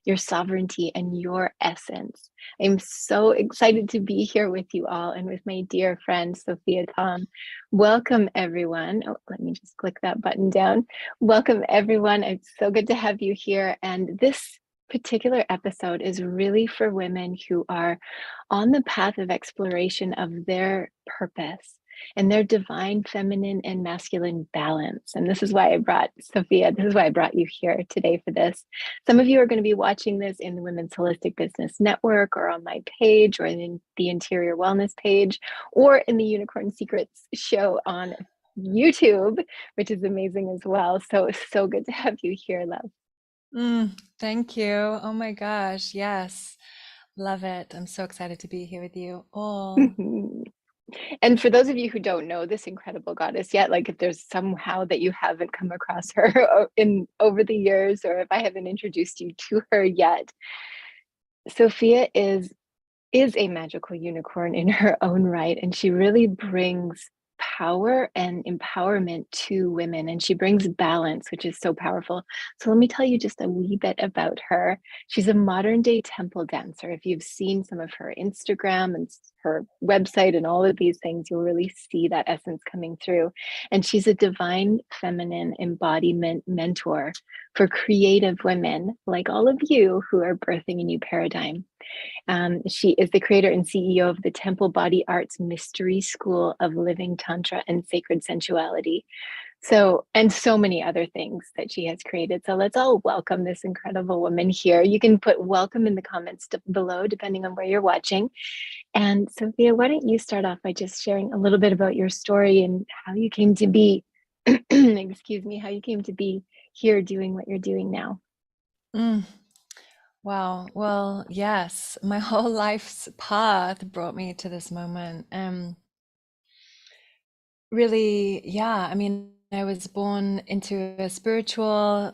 your sovereignty, and your essence. I'm so excited to be here with you all and with my dear friend, Sofiah Thom. Welcome, everyone. Oh, let me just click that button down. Welcome, everyone. It's so good to have you here. And this particular episode is really for women who are on the path of exploration of their purpose and their divine feminine and masculine balance. And this is why I brought Sofiah, this is why I brought you here today for this. Some of you are going to be watching this in the Women's Holistic Business Network or on my page or in the Interior Wellness page or in the Unicorn Secrets show on YouTube, which is amazing as well. So good to have you here, love. Thank you. Oh my gosh. Yes. Love it. I'm so excited to be here with you all. And for those of you who don't know this incredible goddess yet, like if there's somehow that you haven't come across her in over the years, or if I haven't introduced you to her yet, Sofiah is a magical unicorn in her own right, and she really brings power and empowerment to women, and she brings balance, which is so powerful. So let me tell you just a wee bit about her. She's a modern day temple dancer. If you've seen some of her Instagram and her website and all of these things, you'll really see that essence coming through. And she's a divine feminine embodiment mentor for creative women like all of you who are birthing a new paradigm. She is the creator and CEO of the Temple Body Arts Mystery School of Living Tantra and Sacred Sensuality. So, and so many other things that she has created. So let's all welcome this incredible woman here. You can put welcome in the comments below, depending on where you're watching. And Sofiah, why don't you start off by just sharing a little bit about your story and how you came to be, excuse me, how you came to be here doing what you're doing now. Mm, wow. Well, yes, my whole life's path brought me to this moment. Really, yeah. I mean, I was born into a spiritual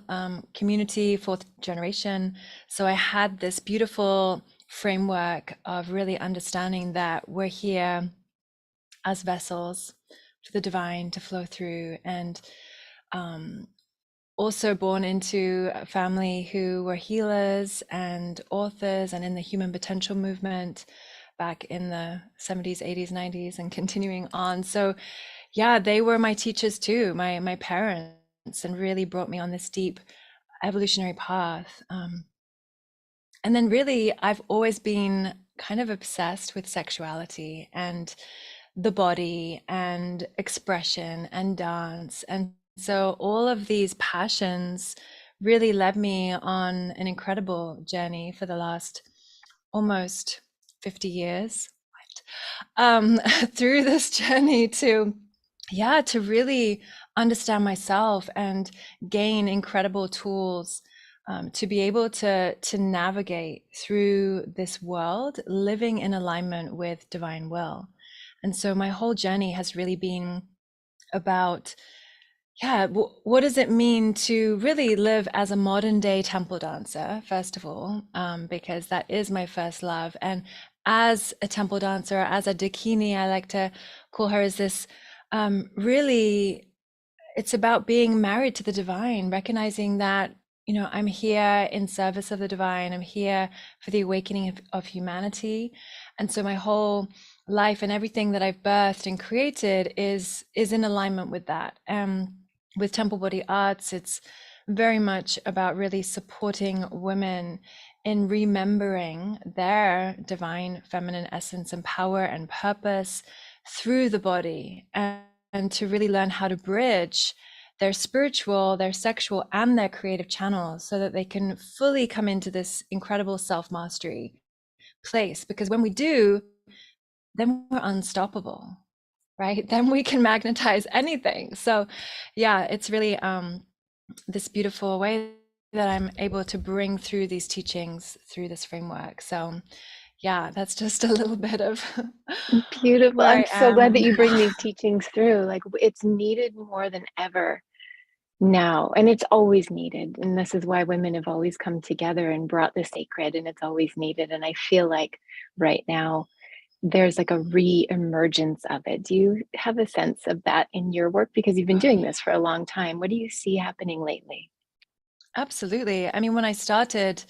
community, fourth generation. So I had this beautiful framework of really understanding that we're here as vessels for the divine to flow through. And um, also born into a family who were healers and authors and in the human potential movement back in the 70s, 80s, 90s, and continuing on. So yeah, they were my teachers too, my parents, and really brought me on this deep evolutionary path. And then really, I've always been kind of obsessed with sexuality and the body and expression and dance. And so all of these passions really led me on an incredible journey for the last almost 50 years, through this journey to, yeah, to really understand myself and gain incredible tools to be able to navigate through this world, living in alignment with divine will. And so my whole journey has really been about, yeah, what does it mean to really live as a modern day temple dancer, first of all, because that is my first love. And as a temple dancer, as a Dakini, I like to call her as this, really, it's about being married to the divine, recognizing that, you know, I'm here in service of the divine. I'm here for the awakening of humanity. And so my whole life and everything that I've birthed and created is in alignment with that. With Temple Body Arts, it's very much about really supporting women in remembering their divine feminine essence and power and purpose through the body, and to really learn how to bridge their spiritual, their sexual, and their creative channels so that they can fully come into this incredible self-mastery place. Because when we do, then we're unstoppable, right? Then we can magnetize anything. So yeah, it's really this beautiful way that I'm able to bring through these teachings through this framework. So yeah, that's just a little bit of Beautiful. where I'm I so glad am. that you bring these teachings through. Like it's needed more than ever now, and it's always needed. And this is why women have always come together and brought the sacred, and it's always needed. And I feel like right now there's like a re-emergence of it. Do you have a sense of that in your work? Because you've been doing this for a long time. What do you see happening lately? Absolutely. I mean, when I started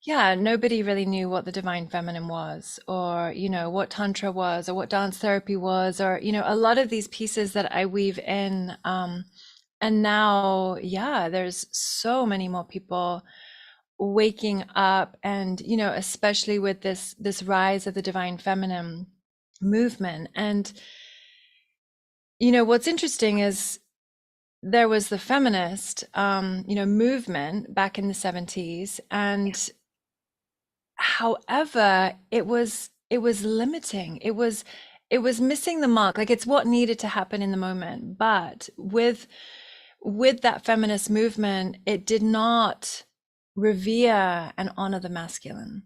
yeah, nobody really knew what the divine feminine was, or, what Tantra was, or what dance therapy was, or, a lot of these pieces that I weave in. And now, yeah, there's so many more people waking up, and, especially with this rise of the divine feminine movement. And, what's interesting is there was the feminist, movement back in the 70s, and however, it was limiting. It was missing the mark. Like, it's what needed to happen in the moment. But with that feminist movement, it did not revere and honor the masculine.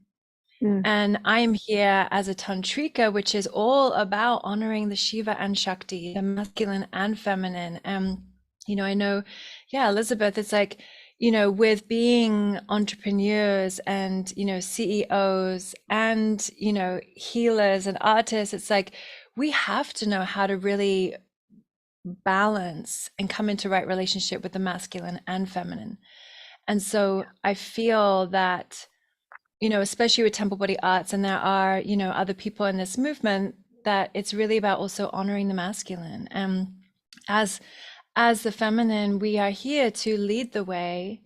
Mm, And I am here as a tantrika, which is all about honoring the Shiva and Shakti, the masculine and feminine. And, I know, yeah, Elizabeth, it's like, with being entrepreneurs and, CEOs and, healers and artists, it's like we have to know how to really balance and come into right relationship with the masculine and feminine. And so I feel that, especially with temple body arts, and there are, other people in this movement, that it's really about also honoring the masculine. And as the feminine, we are here to lead the way.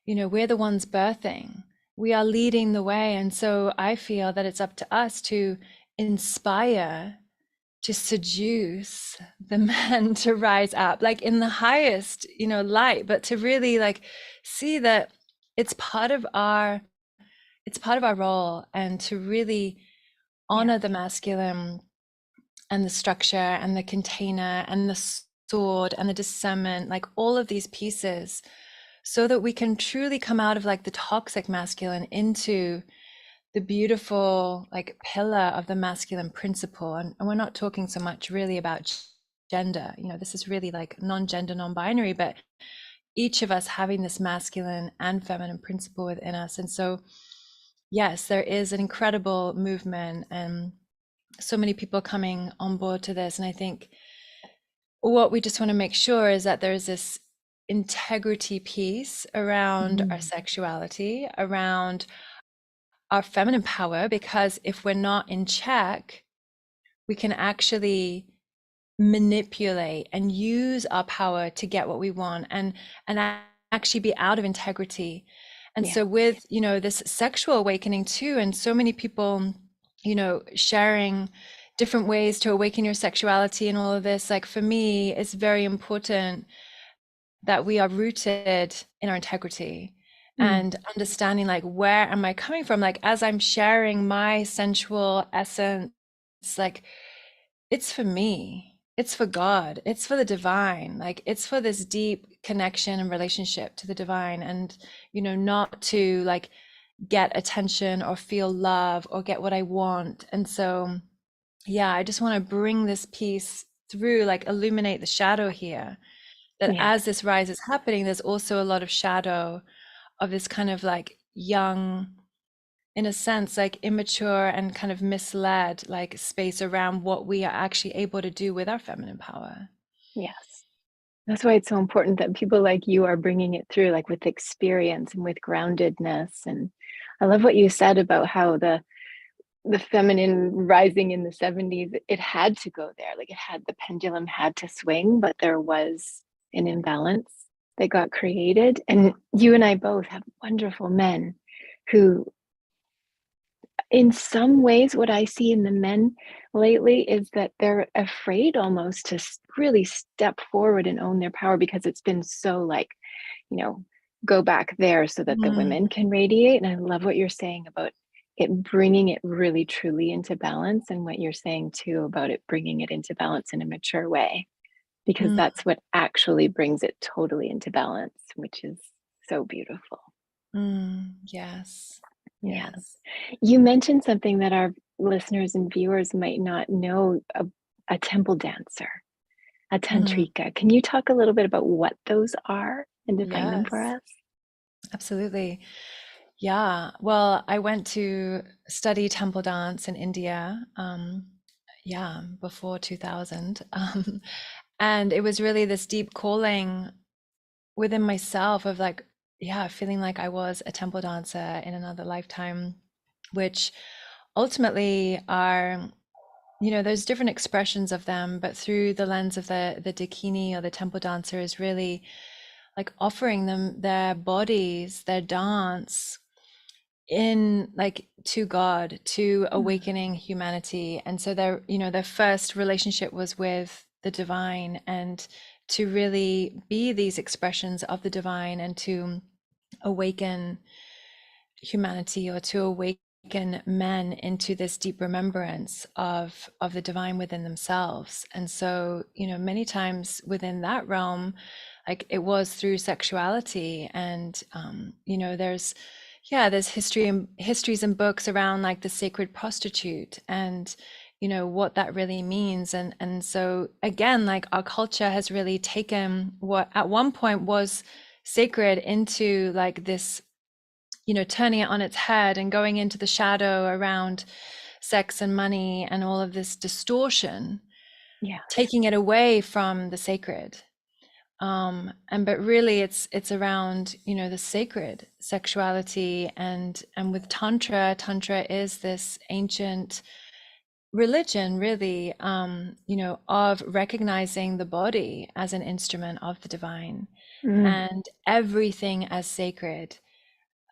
We're the ones birthing. We are leading the way. And so I feel that it's up to us to inspire, to seduce the men to rise up, like in the highest, light, but to really like see that it's part of our role, and to really yes. honor the masculine and the structure and the container and the sword and the discernment, like all of these pieces, so that we can truly come out of like the toxic masculine into the beautiful like pillar of the masculine principle. And we're not talking so much really about gender, this is really like non-gender, non-binary, but each of us having this masculine and feminine principle within us. And so yes, there is an incredible movement and so many people coming on board to this. And I think what we just want to make sure is that there's this integrity piece around our Mm, sexuality, around our feminine power, because if we're not in check, we can actually manipulate and use our power to get what we want, and actually be out of integrity. And yeah. so with, this sexual awakening too, and so many people, sharing different ways to awaken your sexuality and all of this, like for me, it's very important that we are rooted in our integrity Mm, and understanding like, where am I coming from? Like, as I'm sharing my sensual essence, like, it's for me, it's for God, it's for the divine, like it's for this deep connection and relationship to the divine. And, not to like get attention or feel love or get what I want. And so, yeah, I just want to bring this piece through, like illuminate the shadow here, that yes. as this rise is happening, there's also a lot of shadow of this kind of like young, in a sense, like immature and kind of misled like space around what we are actually able to do with our feminine power. Yes. That's why it's so important that people like you are bringing it through, like with experience and with groundedness. And I love what you said about how the feminine rising in the 70s, it had to go there. Like the pendulum had to swing, but there was an imbalance that got created. And you and I both have wonderful men who, in some ways, what I see in the men lately is that they're afraid almost to really step forward and own their power, because it's been so like, you know, go back there so that the Mm, women can radiate. And I love what you're saying about it bringing it really truly into balance, and what you're saying too about it bringing it into balance in a mature way, because mm, that's what actually brings it totally into balance, which is so beautiful. yes, Yes. yes. You mentioned something that our listeners and viewers might not know, a temple dancer, a Mhm. tantrika. Can you talk a little bit about what those are and define them for Yes, us? absolutely. Yeah, well, I went to study temple dance in India, yeah, before 2000. And it was really this deep calling within myself of like, yeah, feeling like I was a temple dancer in another lifetime, which ultimately are, there's different expressions of them, but through the lens of the Dakini or the temple dancer is really like offering them their bodies, their dance in like to God, to awakening humanity. And so their first relationship was with the divine, and to really be these expressions of the divine and to awaken humanity, or to awaken men into this deep remembrance of the divine within themselves. And so, many times within that realm, like it was through sexuality. And there's histories and books around like the sacred prostitute, and what that really means. And so again, like our culture has really taken what at one point was sacred into like this, turning it on its head and going into the shadow around sex and money and all of this distortion, Yeah. taking it away from the sacred. But really it's around, the sacred sexuality. And with Tantra is this ancient religion, really, of recognizing the body as an instrument of the divine, Mm. and everything as sacred,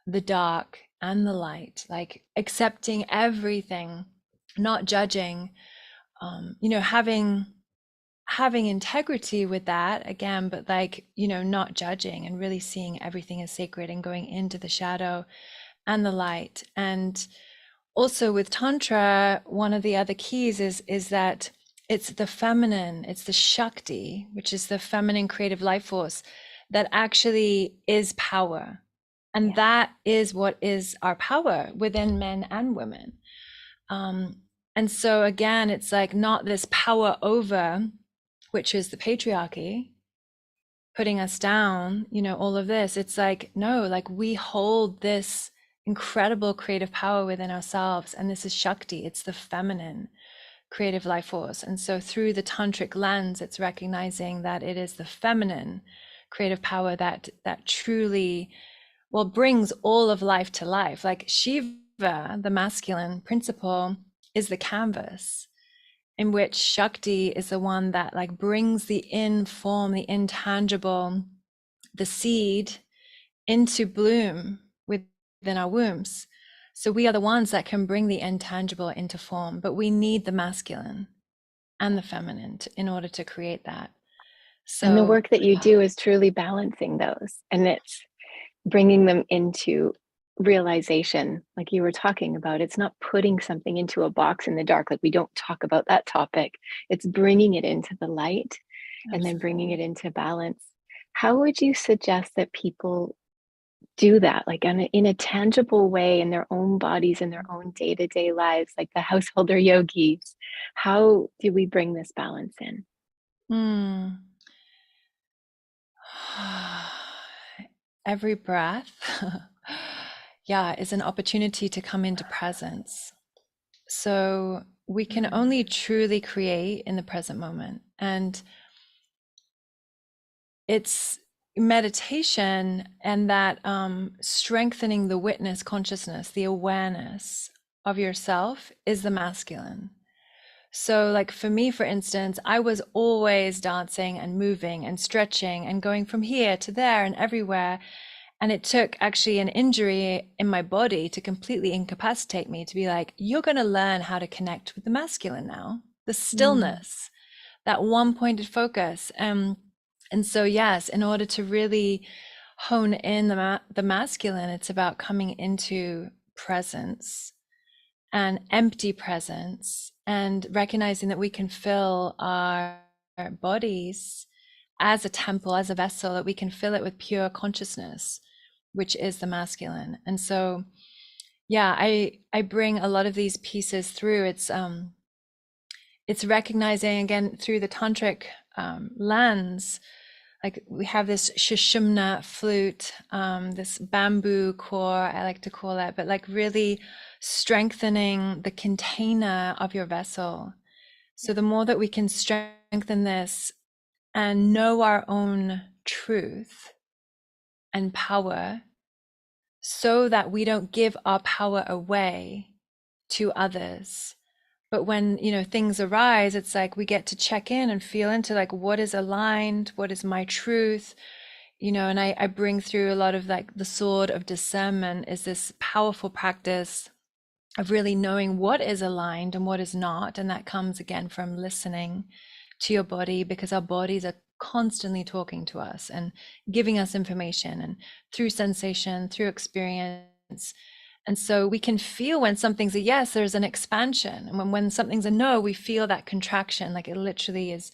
the dark and the light, like accepting everything, not judging, having integrity with that again, but like, not judging, and really seeing everything as sacred and going into the shadow and the light. And also with Tantra, one of the other keys is that it's the feminine, it's the Shakti, which is the feminine creative life force, that actually is power. And Yeah. that is what is our power within men and women. Um, and so again, it's like not this power over, which is the patriarchy, putting us down, all of this. It's like, no, like we hold this incredible creative power within ourselves. And this is Shakti, it's the feminine creative life force. And so through the tantric lens, it's recognizing that it is the feminine creative power that truly, well, brings all of life to life. Like Shiva, the masculine principle, is the canvas, in which Shakti is the one that like brings the in form, the intangible, the seed into bloom within our wombs. So we are the ones that can bring the intangible into form, but we need the masculine and the feminine in order to create that. And the So work that you do is truly balancing those, and it's bringing them into realization, like you were talking about. It's not putting something into a box in the dark, like we don't talk about that topic. It's bringing it into the light and then bringing it absolutely. into balance. How would you suggest that people do that, like in a tangible way, in their own bodies, in their own day-to-day lives, like the householder yogis? How do we bring this balance in? Mm. Every breath, yeah, is an opportunity to come into presence. So we can Mm. only truly create in the present moment. And it's meditation, and that strengthening the witness consciousness, the awareness of yourself, is the masculine. So, like for me, for instance, I was always dancing and moving and stretching and going from here to there and everywhere. And it took actually an injury in my body to completely incapacitate me to be like, you're going to learn how to connect with the masculine now, the Mm. stillness, that one pointed focus. And so, yes, in order to really hone in the masculine, it's about coming into presence and empty presence, and recognizing that we can fill our bodies as a temple, as a vessel, that we can fill it with pure consciousness, which is the masculine. And so, yeah, I bring a lot of these pieces through. It's recognizing again through the tantric lens, like we have this shushumna flute, this bamboo core, I like to call it, but like really strengthening the container of your vessel. So the more that we can strengthen this and know our own truth, and power, so that we don't give our power away to others. But when, things arise, it's like we get to check in and feel into like what is aligned, what is my truth, and I bring through a lot of like the sword of discernment is this powerful practice of really knowing what is aligned and what is not. And that comes again from listening to your body, because our bodies are constantly talking to us and giving us information, and through sensation, through experience. And so we can feel when something's a yes, there's an expansion. And when something's a no, we feel that contraction. Like it literally is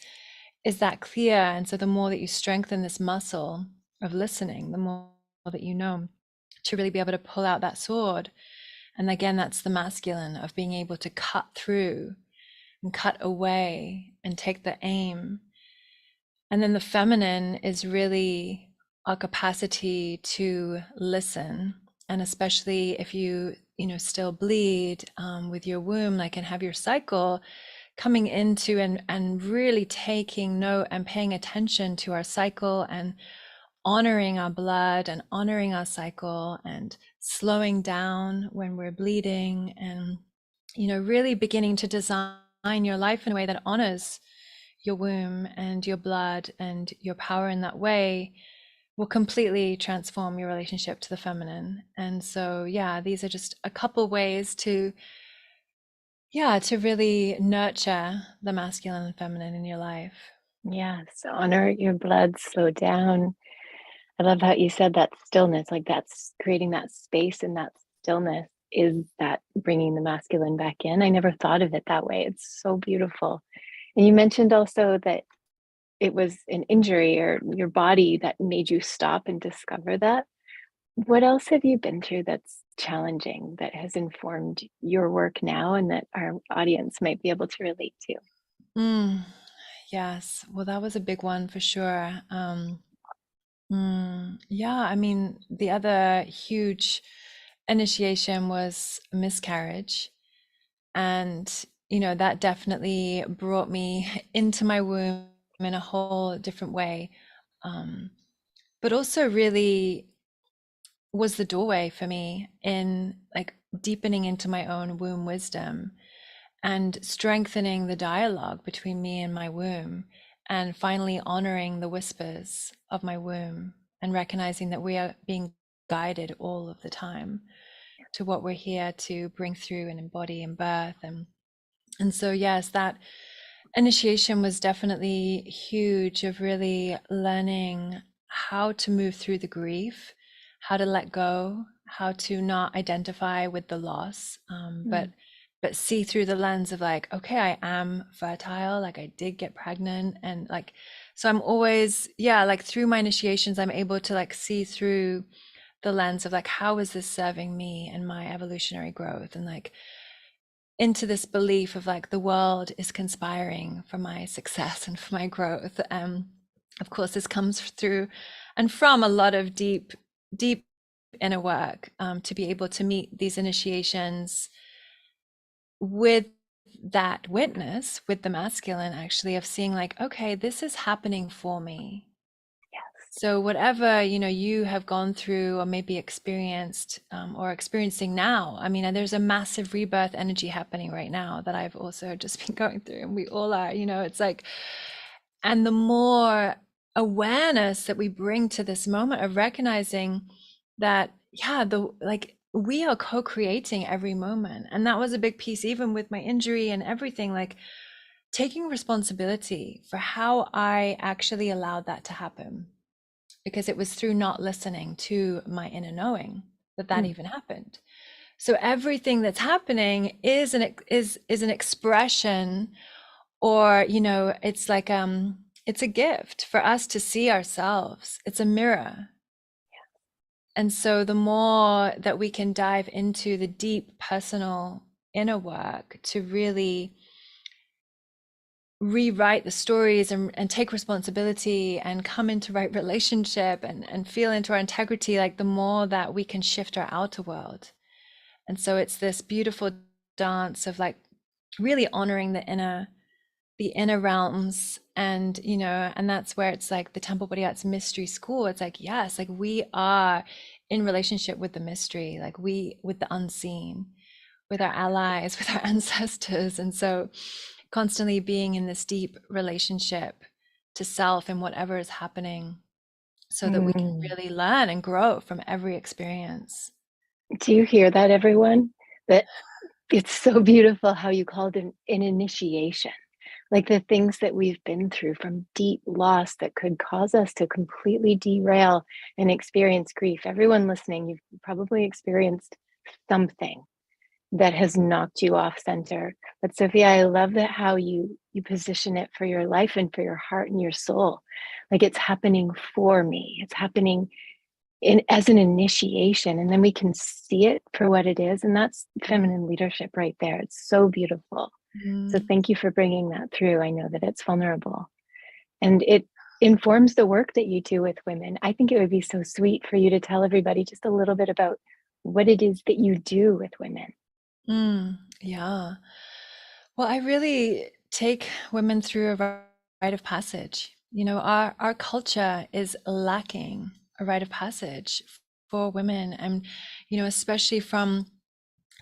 that clear. And so the more that you strengthen this muscle of listening, the more that you know to really be able to pull out that sword. And again, that's the masculine of being able to cut through and cut away and take the aim. And then the feminine is really our capacity to listen. And especially if you still bleed with your womb, like, and have your cycle, coming into and really taking note and paying attention to our cycle and honoring our blood and honoring our cycle and slowing down when we're bleeding, and really beginning to design your life in a way that honors your womb and your blood and your power in that way, will completely transform your relationship to the feminine. And so, yeah, these are just a couple ways to really nurture the masculine and feminine in your life. Yes, honor your blood, slow down. I love how you said that stillness, like that's creating that space, and that stillness is that bringing the masculine back in. I never thought of it that way. It's so beautiful. And you mentioned also that it was an injury or your body that made you stop and discover that. What else have you been through that's challenging that has informed your work now and that our audience might be able to relate to? Mm, yes. Well, that was a big one for sure. Yeah, I mean, the other huge initiation was miscarriage. And, that definitely brought me into my womb in a whole different way. Um, but also really was the doorway for me in like deepening into my own womb wisdom and strengthening the dialogue between me and my womb, and finally honoring the whispers of my womb and recognizing that we are being guided all of the time to what we're here to bring through and embody in birth. And so, yes, that initiation was definitely huge, of really learning how to move through the grief, how to let go, how to not identify with the loss, Mm. but see through the lens of like, okay, I am fertile, like I did get pregnant, and like, so I'm always, yeah, like through my initiations, I'm able to like see through the lens of like, how is this serving me and my evolutionary growth, and like into this belief of like the world is conspiring for my success and for my growth. Of course, this comes through and from a lot of deep inner work, to be able to meet these initiations with that witness, with the masculine, actually, of seeing like, okay, this is happening for me. So whatever, you have gone through or maybe experienced, or experiencing now, I mean, there's a massive rebirth energy happening right now that I've also just been going through, and we all are, it's like, and the more awareness that we bring to this moment of recognizing that, yeah, we are co-creating every moment. And that was a big piece, even with my injury and everything, like taking responsibility for how I actually allowed that to happen, because it was through not listening to my inner knowing that Mm. even happened. So everything that's happening is an expression, or it's like it's a gift for us to see ourselves. It's a mirror. And so the more that we can dive into the deep personal inner work to really rewrite the stories and take responsibility and come into right relationship and feel into our integrity, like the more that we can shift our outer world. And so it's this beautiful dance of like really honoring the inner the inner realms, and and that's where it's like the Temple Body Arts Mystery School. It's like, yes, like we are in relationship with the mystery, like we with the unseen, with our allies, with our ancestors. And so constantly being in this deep relationship to self and whatever is happening, so that we can Mm. really learn and grow from every experience. Do you hear that, everyone? That it's so beautiful how you called it an initiation. Like the things that we've been through from deep loss that could cause us to completely derail and experience grief. Everyone listening, you've probably experienced something that has knocked you off center. But Sophia, I love that how you position it for your life and for your heart and your soul. Like it's happening for me. It's happening in as an initiation, and then we can see it for what it is, and that's feminine leadership right there. It's so beautiful. So Mm. thank you for bringing that through. I know that it's vulnerable, and it informs the work that you do with women. I think it would be so sweet for you to tell everybody just a little bit about what it is that you do with women. Yeah. Well, I really take women through a rite of passage. Our culture is lacking a rite of passage for women, and especially from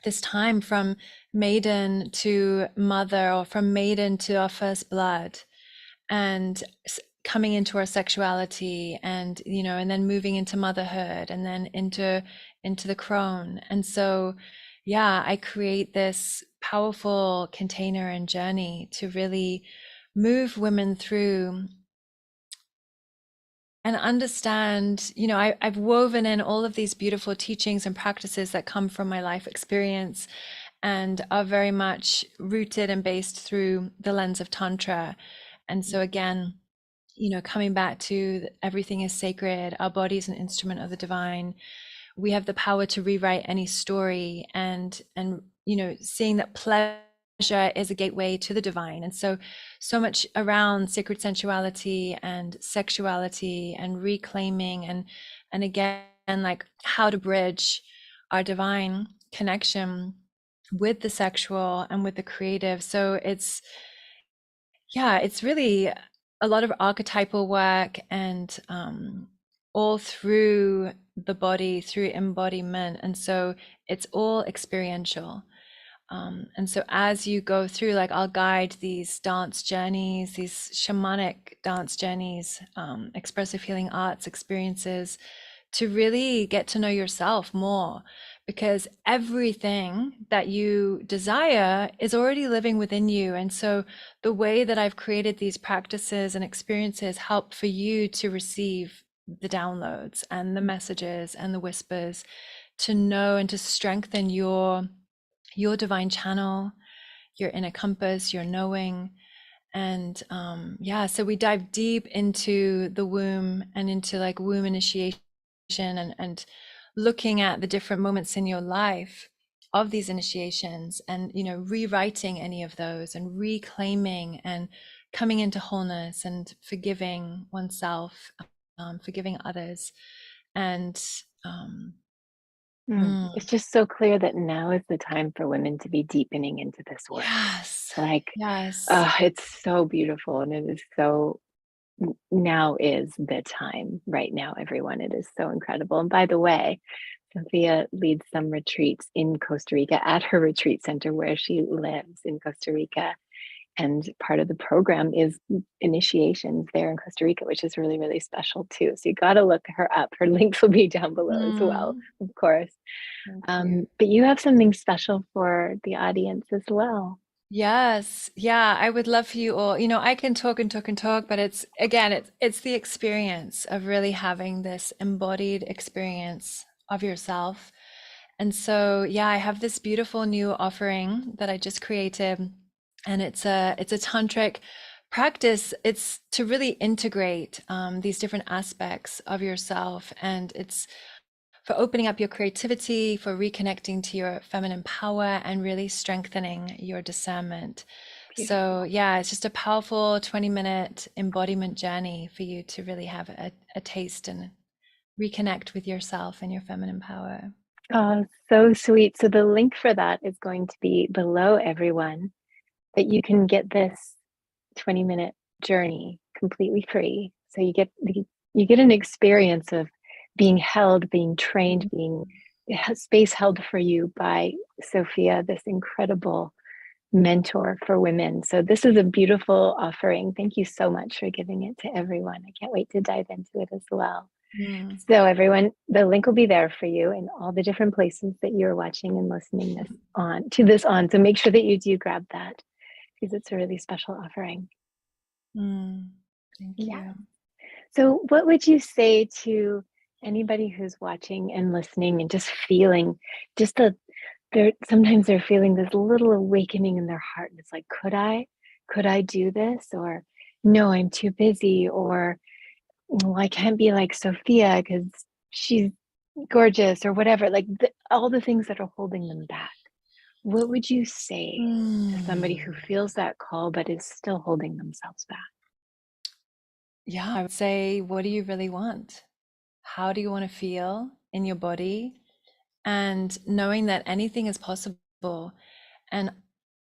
this time, from maiden to mother, or from maiden to our first blood, and coming into our sexuality, and and then moving into motherhood, and then into the crone. And so yeah, I create this powerful container and journey to really move women through and understand. I've woven in all of these beautiful teachings and practices that come from my life experience, and are very much rooted and based through the lens of Tantra. And so again, coming back to everything is sacred, our body is an instrument of the divine. We have the power to rewrite any story, and seeing that pleasure is a gateway to the divine. And so much around sacred sensuality and sexuality and reclaiming, and again, like how to bridge our divine connection with the sexual and with the creative. So it's really a lot of archetypal work, and all through the body, through embodiment. And so it's all experiential. And so as you go through, like I'll guide these dance journeys, these shamanic dance journeys, expressive healing arts experiences, to really get to know yourself more, because everything that you desire is already living within you. And so the way that I've created these practices and experiences help for you to receive the downloads and the messages and the whispers, to know and to strengthen your divine channel, your inner compass, your knowing. And so we dive deep into the womb, and into like womb initiation, and looking at the different moments in your life of these initiations, and rewriting any of those, and reclaiming, and coming into wholeness, and forgiving oneself, forgiving others. And It's just so clear that now is the time for women to be deepening into this work. yes, Like, yes. it's so beautiful, and it is so now is the time right now, everyone. It is so incredible. And by the way, Sophia leads some retreats in Costa Rica at her retreat center where she lives in Costa Rica. And part of the program is initiations there in Costa Rica, which is really, really special too. So you got to look her up. Her links will be down below as well, Mm, of course. thank you. But you have something special for the audience as well. Yes. Yeah, I would love for you all. I can talk and talk and talk, but it's again, it's the experience of really having this embodied experience of yourself. And so, yeah, I have this beautiful new offering that I just created, and it's a tantric practice. It's to really integrate these different aspects of yourself, and it's for opening up your creativity, for reconnecting to your feminine power, and really strengthening your discernment. So, Beautiful. yeah, it's just a powerful 20-minute embodiment journey for you to really have a taste and reconnect with yourself and your feminine power. Oh, so sweet. So the link for that is going to be below, everyone, that you can get this 20-minute journey completely free. So you get an experience of being held, being trained, being space held for you by Sofiah, this incredible mentor for women. So this is a beautiful offering. Thank you so much for giving it to everyone. I can't wait to dive into it as well. Mm. So everyone, the link will be there for you in all the different places that you're watching and listening this on. So make sure that you do grab that because it's a really special offering. Thank Yeah. you. So what would you say to anybody who's watching and listening and just feeling just sometimes they're feeling this little awakening in their heart, and it's like, could I do this? Or no, I'm too busy, or well, I can't be like Sofiah because she's gorgeous, or whatever, like all the things that are holding them back. What would you say to somebody who feels that call but is still holding themselves back? Yeah, I would say, what do you really want? How do you want to feel in your body? And knowing that anything is possible. And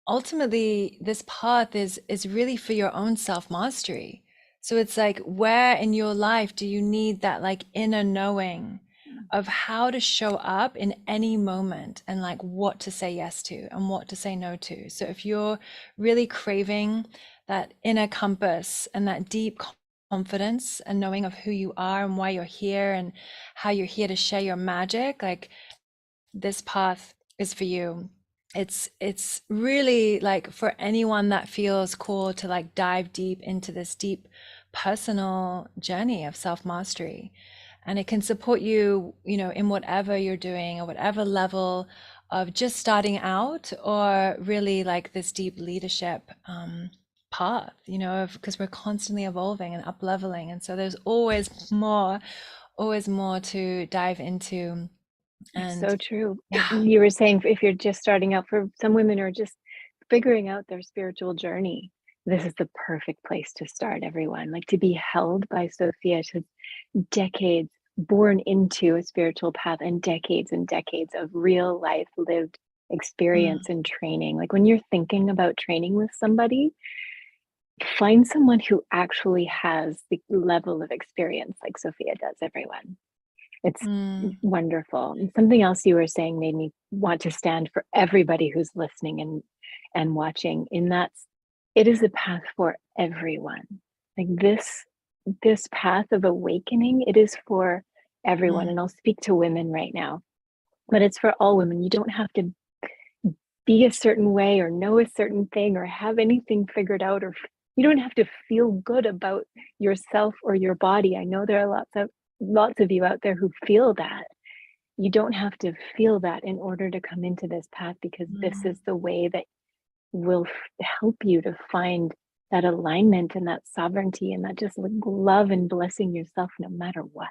ultimately, this path is really for your own self-mastery. So it's like, where in your life do you need that like inner knowing of how to show up in any moment, and like what to say yes to and what to say no to? So if you're really craving that inner compass and that deep confidence and knowing of who you are and why you're here and how you're here to share your magic, like this path is for you. It's really like for anyone that feels called to like dive deep into this deep personal journey of self-mastery. And it can support you, you know, in whatever you're doing or whatever level of just starting out, or really like this deep leadership path, you know, because we're constantly evolving and up leveling. And so there's always more to dive into. And So true. yeah. You were saying if you're just starting out, for some women who are just figuring out their spiritual journey, this is the perfect place to start, everyone. Like to be held by Sofiah, to decades born into a spiritual path and decades of real life lived experience and training. Like when you're thinking about training with somebody, find someone who actually has the level of experience like Sofiah does, everyone. It's wonderful. And something else you were saying made me want to stand for everybody who's listening and watching, in that it is a path for everyone. Like this path of awakening, it is for everyone. And I'll speak to women right now, but it's for all women. You don't have to be a certain way or know a certain thing or have anything figured out, or you don't have to feel good about yourself or your body. I know there are lots of you out there who feel that. You don't have to feel that in order to come into this path, because this is the way that will help you to find that alignment and that sovereignty and that just like love and blessing yourself no matter what.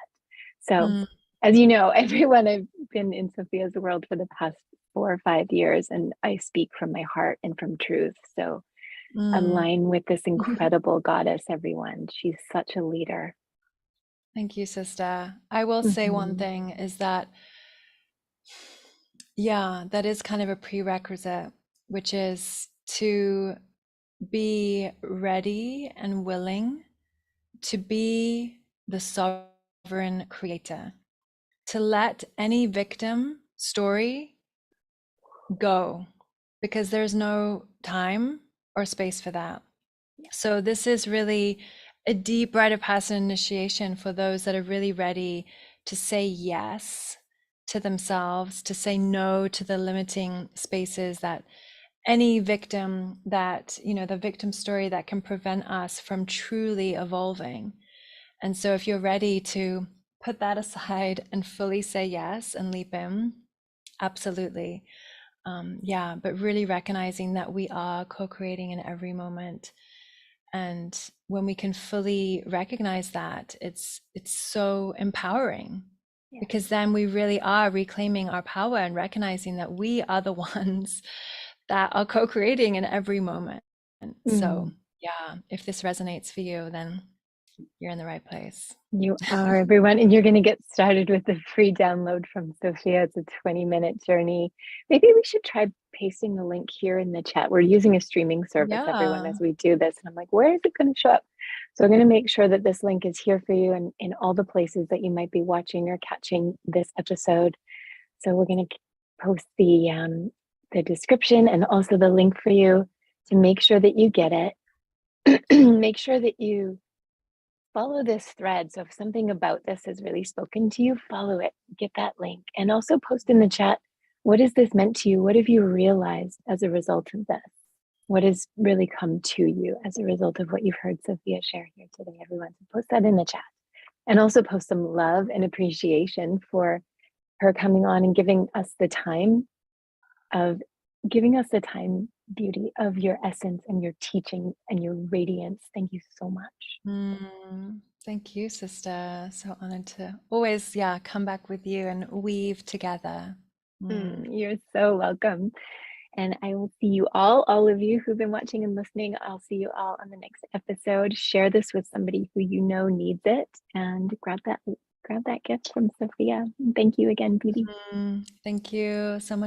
So as you know, everyone, I've been in Sofiah's world for the past 4 or 5 years, and I speak from my heart and from truth. So align with this incredible goddess, everyone. She's such a leader. Thank you, sister. I will say one thing is that, yeah, that is kind of a prerequisite, which is to be ready and willing to be the sovereign creator, to let any victim story go, because there's no time or space for that. So this is really a deep rite of passage initiation for those that are really ready to say yes to themselves, to say no to the limiting spaces that any victim, that, you know, the victim story that can prevent us from truly evolving. And so if you're ready to put that aside and fully say yes and leap in, absolutely. Yeah, but really recognizing that we are co-creating in every moment. And when we can fully recognize that, it's so empowering, because then we really are reclaiming our power and recognizing that we are the ones that are co-creating in every moment. So yeah, if this resonates for you, then you're in the right place. You are, everyone, and you're going to get started with the free download from Sofiah. It's a 20-minute journey. Maybe we should try pasting the link here in the chat. We're using a streaming service, everyone, Yeah. as we do this. And I'm like, where is it going to show up? So I'm going to make sure that this link is here for you and in all the places that you might be watching or catching this episode. So we're going to post the description and also the link for you to make sure that you get it. Make sure that you follow this thread. So if something about this has really spoken to you, follow it, get that link, and also post in the chat, what has this meant to you? What have you realized as a result of this? What has really come to you as a result of what you've heard Sofiah share here today, everyone? So post that in the chat. And also post some love and appreciation for her coming on and giving us the time, beauty of your essence and your teaching and your radiance. Thank you so much. Thank you, sister. So honored to always, come back with you and weave together. You're so welcome. And I will see you all of you who've been watching and listening. I'll see you all on the next episode. Share this with somebody who you know needs it, and grab that gift from Sofiah. Thank you again, beauty. Thank you so much.